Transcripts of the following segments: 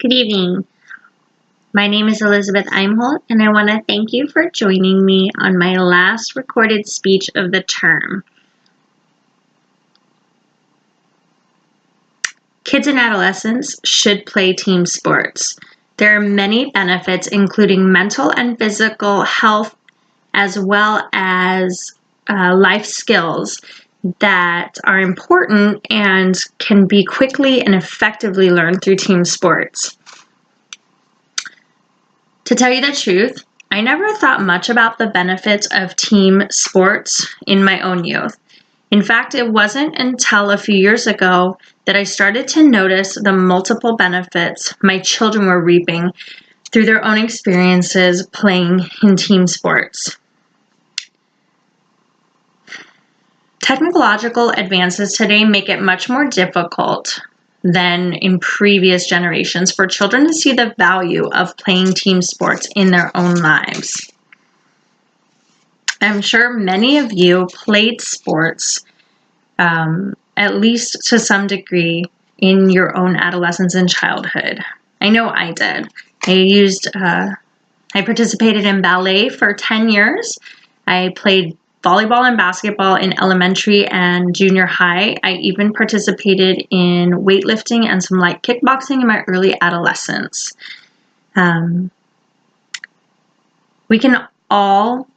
Good evening. My name is Elizabeth Imholt, and I want to thank you for joining me on my last recorded speech of the term. Kids and adolescents should play team sports. There are many benefits, including mental and physical health, as well as life skills that are important and can be quickly and effectively learned through team sports. To tell you the truth, I never thought much about the benefits of team sports in my own youth. In fact, it wasn't until a few years ago that I started to notice the multiple benefits my children were reaping through their own experiences playing in team sports. Technological advances today make it much more difficult than in previous generations for children to see the value of playing team sports in their own lives. I'm sure many of you played sports, at least to some degree, in your own adolescence and childhood. I know I did. I participated in ballet for 10 years. I played volleyball and basketball in elementary and junior high. I even participated in weightlifting and some light kickboxing in my early adolescence. We can all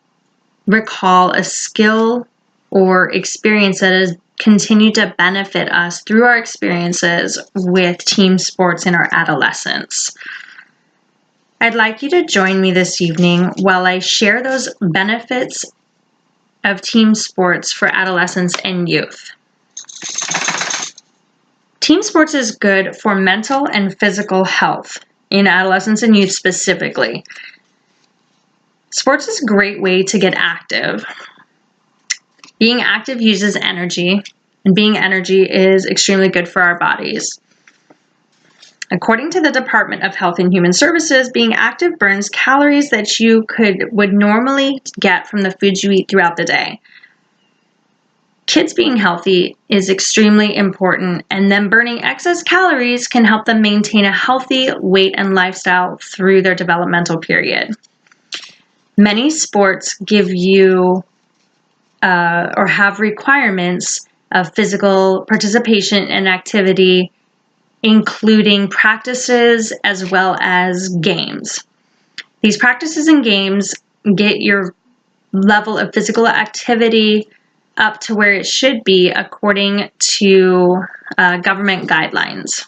recall a skill or experience that has continued to benefit us through our experiences with team sports in our adolescence. I'd like you to join me this evening while I share those benefits of team sports for adolescents and youth. Team sports is good for mental and physical health in adolescents and youth specifically. Sports is a great way to get active. Being active uses energy, and being energy is extremely good for our bodies. According to the Department of Health and Human Services, being active burns calories that you would normally get from the foods you eat throughout the day. Kids being healthy is extremely important, and then burning excess calories can help them maintain a healthy weight and lifestyle through their developmental period. Many sports give you or have requirements of physical participation and activity, including practices as well as games. These practices and games get your level of physical activity up to where it should be according to government guidelines.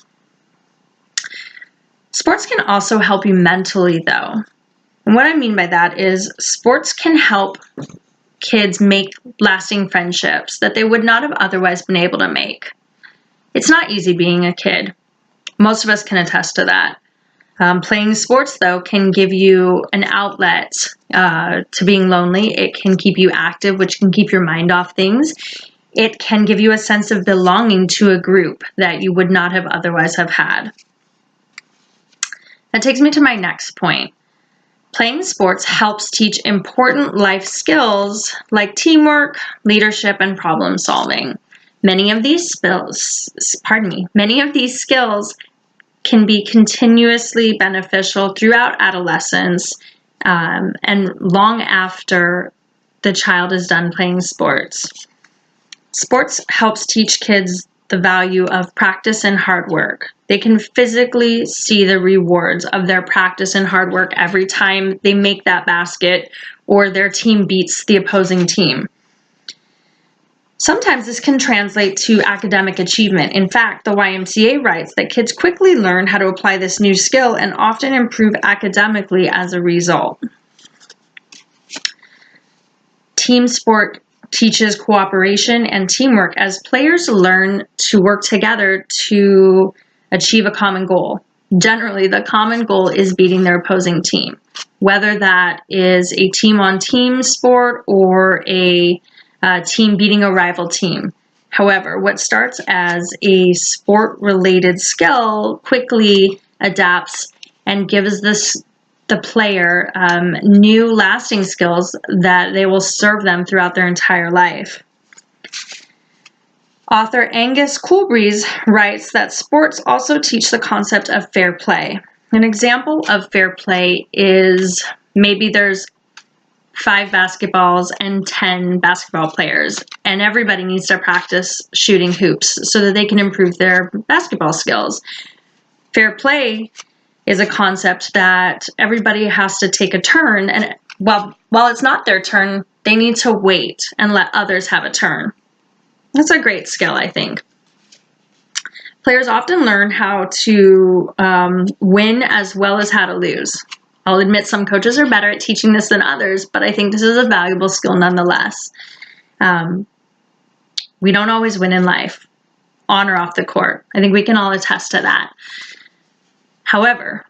Sports can also help you mentally, though. And what I mean by that is sports can help kids make lasting friendships that they would not have otherwise been able to make. It's not easy being a kid. Most of us can attest to that. Playing sports, though, can give you an outlet to being lonely. It can keep you active, which can keep your mind off things. It can give you a sense of belonging to a group that you would not have otherwise have had. That takes me to my next point. Playing sports helps teach important life skills like teamwork, leadership, and problem solving. Many of these skills can be continuously beneficial throughout adolescence and long after the child is done playing sports. Sports helps teach kids the value of practice and hard work. They can physically see the rewards of their practice and hard work every time they make that basket or their team beats the opposing team. Sometimes this can translate to academic achievement. In fact, the YMCA writes that kids quickly learn how to apply this new skill and often improve academically as a result. Team sport teaches cooperation and teamwork as players learn to work together to achieve a common goal. Generally, the common goal is beating their opposing team, whether that is a team-on-team sport or a team beating a rival team. However, what starts as a sport-related skill quickly adapts and gives the player new lasting skills that they will serve them throughout their entire life. Author Angus Coolbreeze writes that sports also teach the concept of fair play. An example of fair play is maybe there's 5 basketballs and 10 basketball players, and everybody needs to practice shooting hoops so that they can improve their basketball skills. Fair play is a concept that everybody has to take a turn, and while it's not their turn, they need to wait and let others have a turn. That's a great skill, I think. Players often learn how to win as well as how to lose. I'll admit some coaches are better at teaching this than others, but I think this is a valuable skill nonetheless. We don't always win in life, on or off the court. I think we can all attest to that. However,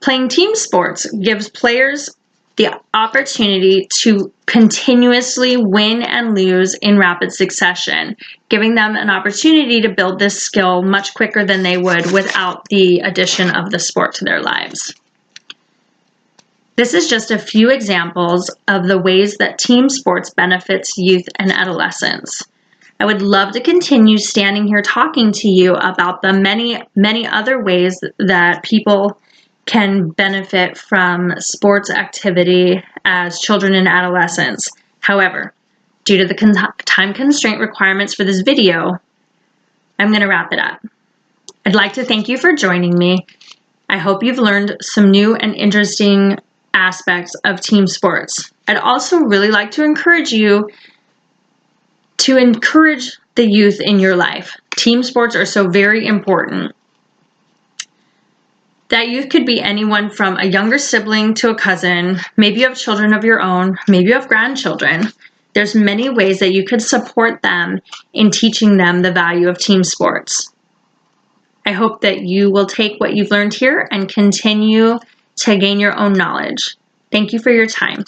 playing team sports gives players the opportunity to continuously win and lose in rapid succession, giving them an opportunity to build this skill much quicker than they would without the addition of the sport to their lives. This is just a few examples of the ways that team sports benefits youth and adolescents. I would love to continue standing here talking to you about the many, many other ways that people can benefit from sports activity as children and adolescents. However, due to the time constraint requirements for this video, I'm going to wrap it up. I'd like to thank you for joining me. I hope you've learned some new and interesting aspects of team sports. I'd also really like to encourage you to encourage the youth in your life. Team sports are so very important. That youth could be anyone from a younger sibling to a cousin. Maybe you have children of your own. Maybe you have grandchildren. There's many ways that you could support them in teaching them the value of team sports. I hope that you will take what you've learned here and continue to gain your own knowledge. Thank you for your time.